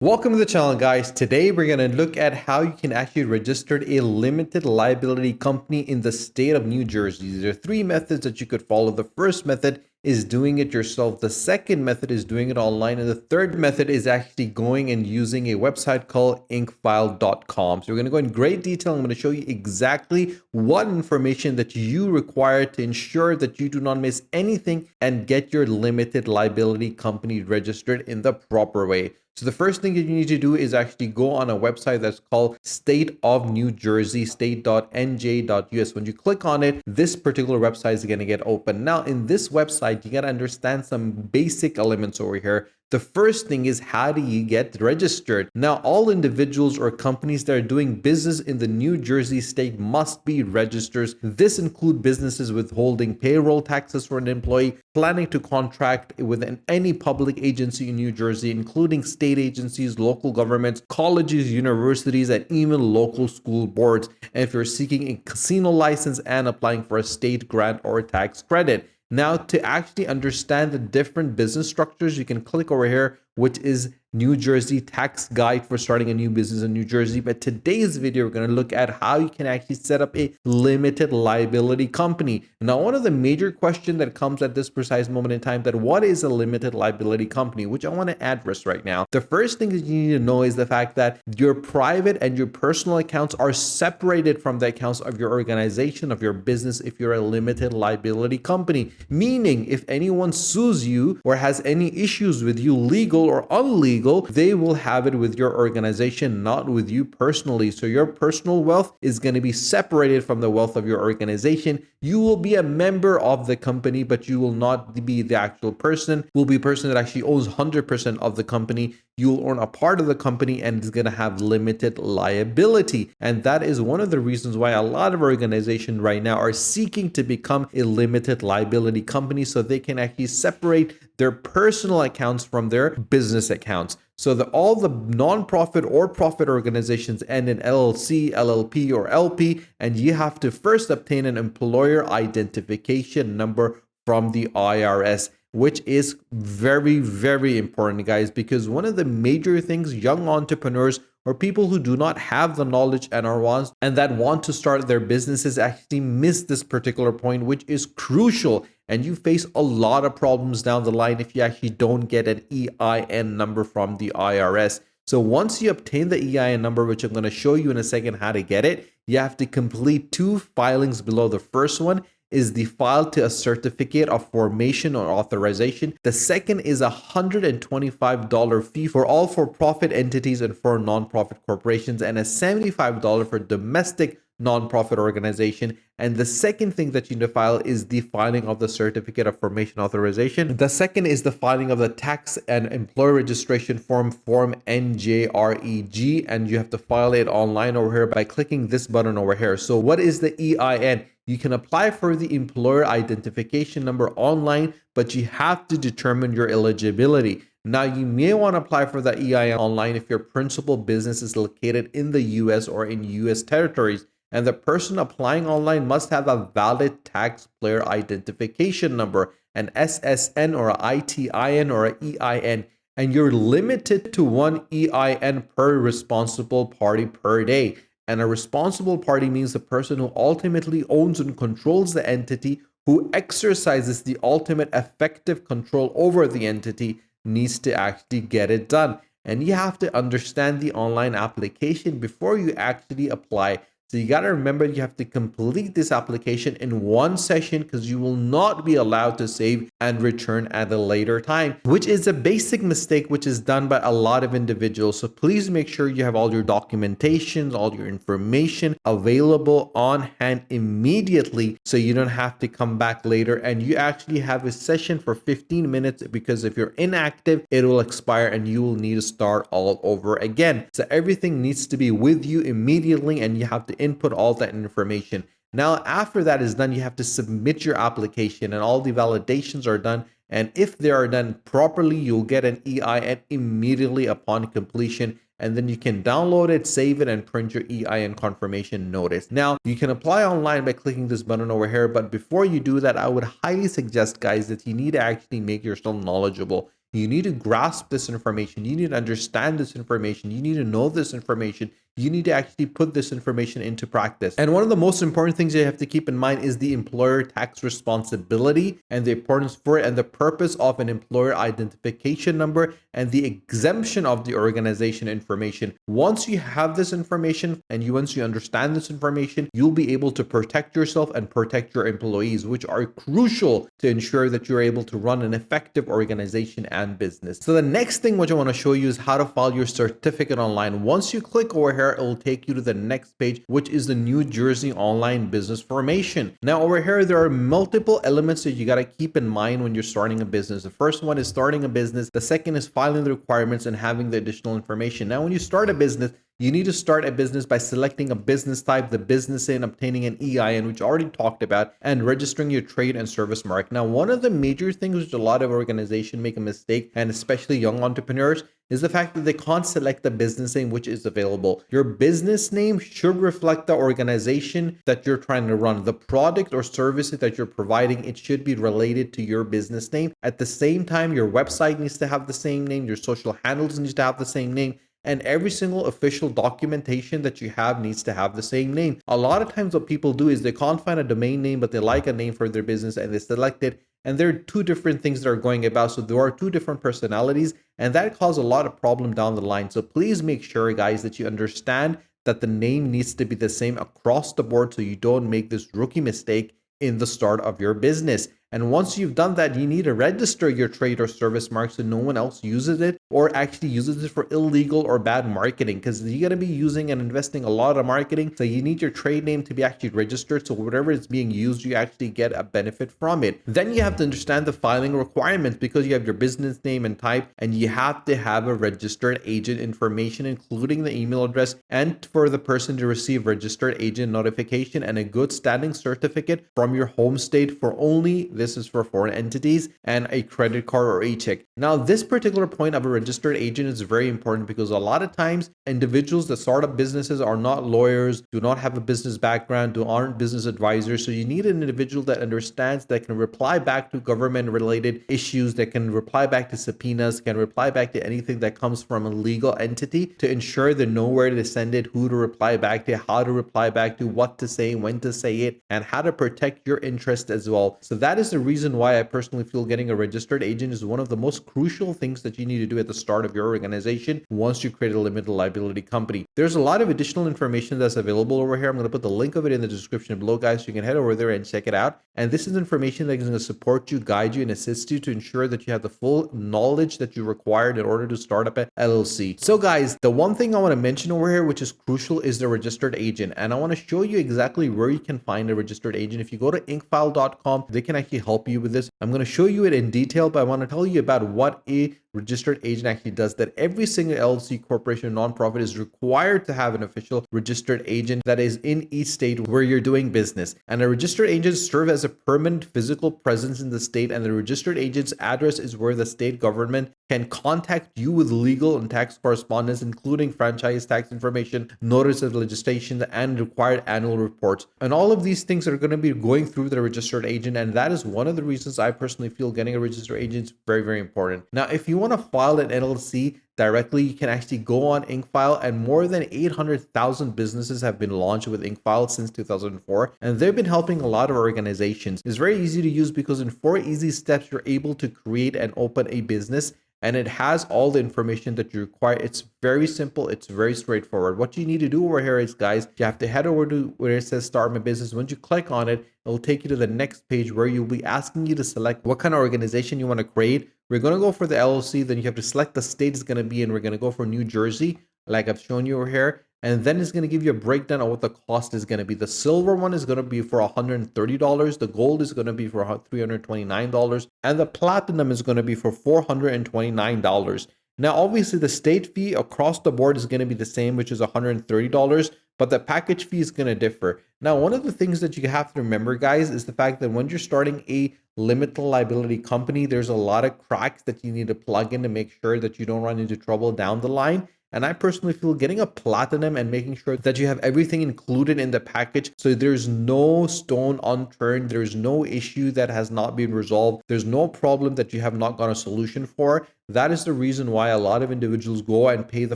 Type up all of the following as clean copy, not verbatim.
Welcome to the channel, guys. Today we're going to look at how you can actually register a limited liability company in the state of New Jersey. There are three methods that you could follow. The first method is doing it yourself. The second method is doing it online. And the third method is actually going and using a website called inkfile.com. So we're going to go in great detail. I'm going to show you exactly what information that you require to ensure that you do not miss anything and get your limited liability company registered in the proper way. So the first thing that you need to do is actually go on a website that's called State of New Jersey, state.nj.us. When you click on it, this particular website is going to get open. Now, in this website, you got to understand some basic elements over here. The first thing is, how do you get registered? Now, all individuals or companies that are doing business in the New Jersey state must be registered. This includes businesses withholding payroll taxes for an employee, planning to contract with any public agency in New Jersey, including state agencies, local governments, colleges, universities, and even local school boards. And if you're seeking a casino license and applying for a state grant or tax credit. Now, to actually understand the different business structures, you can click over here, which is New Jersey Tax Guide for starting a new business in New Jersey. But today's video, we're going to look at how you can actually set up a limited liability company. Now, one of the major questions that comes at this precise moment in time, that what is a limited liability company, which I want to address right now. The first thing that you need to know is the fact that your private and your personal accounts are separated from the accounts of your organization, of your business, if you're a limited liability company. Meaning, if anyone sues you or has any issues with you, legal or illegal, they will have it with your organization, not with you personally. So your personal wealth is going to be separated from the wealth of your organization. You will be a member of the company, but you will not be the actual person. You will be a person that actually owns 100% of the company. You'll own a part of the company and is going to have limited liability. And that is one of the reasons why a lot of organizations right now are seeking to become a limited liability company, so they can actually separate their personal accounts from their business accounts. So that all the nonprofit or profit organizations end in LLC, LLP, or LP, and you have to first obtain an employer identification number from the IRS, which is very, very important, guys, because one of the major things young entrepreneurs or people who do not have the knowledge and that want to start their businesses actually miss this particular point, which is crucial. And you face a lot of problems down the line if you actually don't get an EIN number from the IRS. So once you obtain the EIN number, which I'm going to show you in a second how to get it, you have to complete two filings below. The first one is the file to a certificate of formation or authorization. The second is a $125 fee for all for-profit entities and for nonprofit corporations, and a $75 for domestic nonprofit organization. And the second thing that you need to file is the filing of the certificate of formation authorization. The second is the filing of the tax and employer registration form NJREG, and you have to file it online over here by clicking this button over here. So what is the EIN? You can apply for the employer identification number online, but you have to determine your eligibility. Now, you may want to apply for the EIN online if your principal business is located in the US or in US territories. And the person applying online must have a valid taxpayer identification number, an SSN or a ITIN or a EIN. And you're limited to one EIN per responsible party per day. And a responsible party means the person who ultimately owns and controls the entity, who exercises the ultimate effective control over the entity, needs to actually get it done. And you have to understand the online application before you actually apply. So you got to remember, you have to complete this application in one session, because you will not be allowed to save and return at a later time, which is a basic mistake which is done by a lot of individuals. So please make sure you have all your documentation, all your information available on hand immediately, so you don't have to come back later and you actually have a session for 15 minutes, because if you're inactive, it will expire and you will need to start all over again. So everything needs to be with you immediately, and you have to input all that information. Now, after that is done, you have to submit your application and all the validations are done. And if they are done properly, you'll get an EIN immediately upon completion. And then you can download it, save it, and print your EIN confirmation notice. Now, you can apply online by clicking this button over here. But before you do that, I would highly suggest, guys, that you need to actually make yourself knowledgeable. You need to grasp this information. You need to understand this information. You need to know this information. You need to actually put this information into practice. And one of the most important things you have to keep in mind is the employer tax responsibility and the importance for it and the purpose of an employer identification number and the exemption of the organization information. Once you have this information and once you understand this information, you'll be able to protect yourself and protect your employees, which are crucial to ensure that you're able to run an effective organization and business. So the next thing which I want to show you is how to file your certificate online. Once you click over here, it will take you to the next page, which is the New Jersey Online Business Formation. Now over here, there are multiple elements that you got to keep in mind when you're starting a business. The first one is starting a business. The second is filing the requirements and having the additional information. Now, when you start a business, you need to start a business by selecting a business type, the business name, obtaining an EIN, which I already talked about, and registering your trade and service mark. Now, one of the major things which a lot of organizations make a mistake, and especially young entrepreneurs, is the fact that they can't select the business name which is available. Your business name should reflect the organization that you're trying to run. The product or services that you're providing, it should be related to your business name. At the same time, your website needs to have the same name, your social handles need to have the same name, and every single official documentation that you have needs to have the same name. A lot of times what people do is they can't find a domain name, but they like a name for their business and they select it. And there are two different things that are going about. So there are two different personalities, and that causes a lot of problem down the line. So please make sure, guys, that you understand that the name needs to be the same across the board so you don't make this rookie mistake in the start of your business. And once you've done that, you need to register your trade or service mark so no one else uses it or actually uses it for illegal or bad marketing, because you're going to be using and investing a lot of marketing. So you need your trade name to be actually registered. So whatever is being used, you actually get a benefit from it. Then you have to understand the filing requirements because you have your business name and type, and you have to have a registered agent information, including the email address, and for the person to receive registered agent notification and a good standing certificate from your home state for only, this is for foreign entities, and a credit card or a check. Now, this particular point of a registered agent is very important because a lot of times individuals that start up businesses are not lawyers, do not have a business background, aren't business advisors. So you need an individual that understands, that can reply back to government related issues, that can reply back to subpoenas, can reply back to anything that comes from a legal entity to ensure they know where to send it, who to reply back to, how to reply back to, what to say, when to say it, and how to protect your interest as well. So that is the reason why I personally feel getting a registered agent is one of the most crucial things that you need to do at the start of your organization once you create a limited liability company. There's a lot of additional information that's available over here. I'm going to put the link of it in the description below, guys, so you can head over there and check it out. And this is information that is going to support you, guide you, and assist you to ensure that you have the full knowledge that you required in order to start up an LLC. So guys, the one thing I want to mention over here, which is crucial, is the registered agent. And I want to show you exactly where you can find a registered agent. If you go to inkfile.com, they can actually help you with this. I'm going to show you it in detail, but I want to tell you about what a registered agent actually does. That every single LLC, corporation, nonprofit is required to have an official registered agent that is in each state where you're doing business. And a registered agent serves as a permanent physical presence in the state, and the registered agent's address is where the state government can contact you with legal and tax correspondence, including franchise tax information, notice of legislation, and required annual reports. And all of these things are going to be going through the registered agent, and that is one of the reasons I personally feel getting a registered agent is very, very important. Now, if you want to file an LLC directly, you can actually go on InkFile, and more than 800,000 businesses have been launched with InkFile since 2004, and they've been helping a lot of organizations. It's very easy to use because in 4 easy steps, you're able to create and open a business, and it has all the information that you require. It's very simple. It's very straightforward. What you need to do over here is, guys, you have to head over to where it says start my business. Once you click on it, it'll take you to the next page where you'll be asking you to select what kind of organization you want to create. We're going to go for the LLC. Then you have to select the state it's going to be in. We're going to go for New Jersey, like I've shown you over here. And then it's going to give you a breakdown of what the cost is going to be. The silver one is going to be for $130. The gold is going to be for $329. And the platinum is going to be for $429. Now, obviously, the state fee across the board is going to be the same, which is $130. But the package fee is going to differ. Now, one of the things that you have to remember, guys, is the fact that when you're starting a limited liability company, there's a lot of cracks that you need to plug in to make sure that you don't run into trouble down the line. And I personally feel getting a platinum and making sure that you have everything included in the package, so there's no stone unturned, there's no issue that has not been resolved, there's no problem that you have not got a solution for. That is the reason why a lot of individuals go and pay the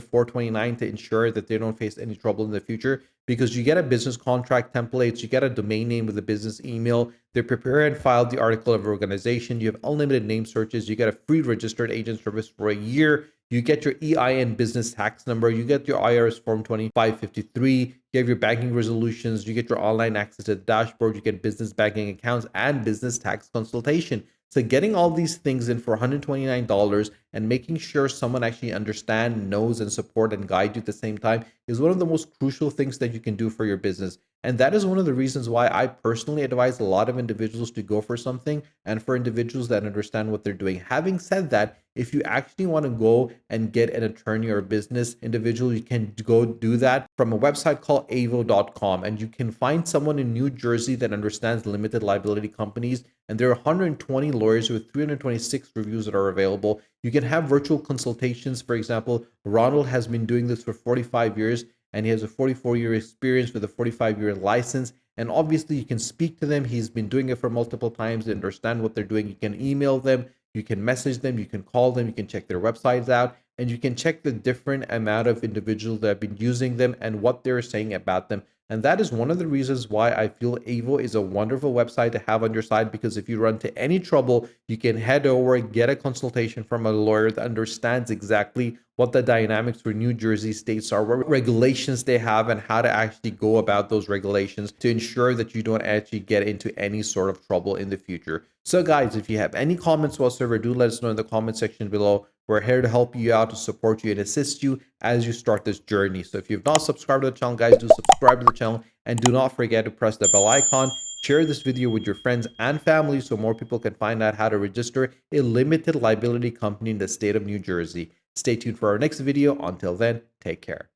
$429 to ensure that they don't face any trouble in the future, because you get a business contract templates, you get a domain name with a business email, they prepare and file the article of organization, you have unlimited name searches, you get a free registered agent service for a year, you get your EIN business tax number, you get your IRS form 2553, you have your banking resolutions, you get your online access to the dashboard, you get business banking accounts and business tax consultation. So getting all these things in for $129 and making sure someone actually understands, knows, and support and guide you at the same time is one of the most crucial things that you can do for your business. And that is one of the reasons why I personally advise a lot of individuals to go for something, and for individuals that understand what they're doing. Having said that, if you actually want to go and get an attorney or a business individual, you can go do that from a website called avo.com. And you can find someone in New Jersey that understands limited liability companies. And there are 120 lawyers with 326 reviews that are available. You can have virtual consultations. For example, Ronald has been doing this for 45 years and he has a 44-year experience with a 45-year license. And obviously, you can speak to them. He's been doing it for multiple times. They understand what they're doing. You can email them, you can message them, you can call them, you can check their websites out, and you can check the different amount of individuals that have been using them and what they're saying about them. And that is one of the reasons why I feel Avo is a wonderful website to have on your side, because if you run into any trouble, you can head over and get a consultation from a lawyer that understands exactly what the dynamics for New Jersey states are, what regulations they have, and how to actually go about those regulations to ensure that you don't actually get into any sort of trouble in the future. So guys, if you have any comments whatsoever, do let us know in the comment section below. We're here to help you out, to support you and assist you as you start this journey. So if you've not subscribed to the channel, guys, do subscribe to the channel, and do not forget to press the bell icon. Share this video with your friends and family so more people can find out how to register a limited liability company in the state of New Jersey. Stay tuned for our next video. Until then, take care.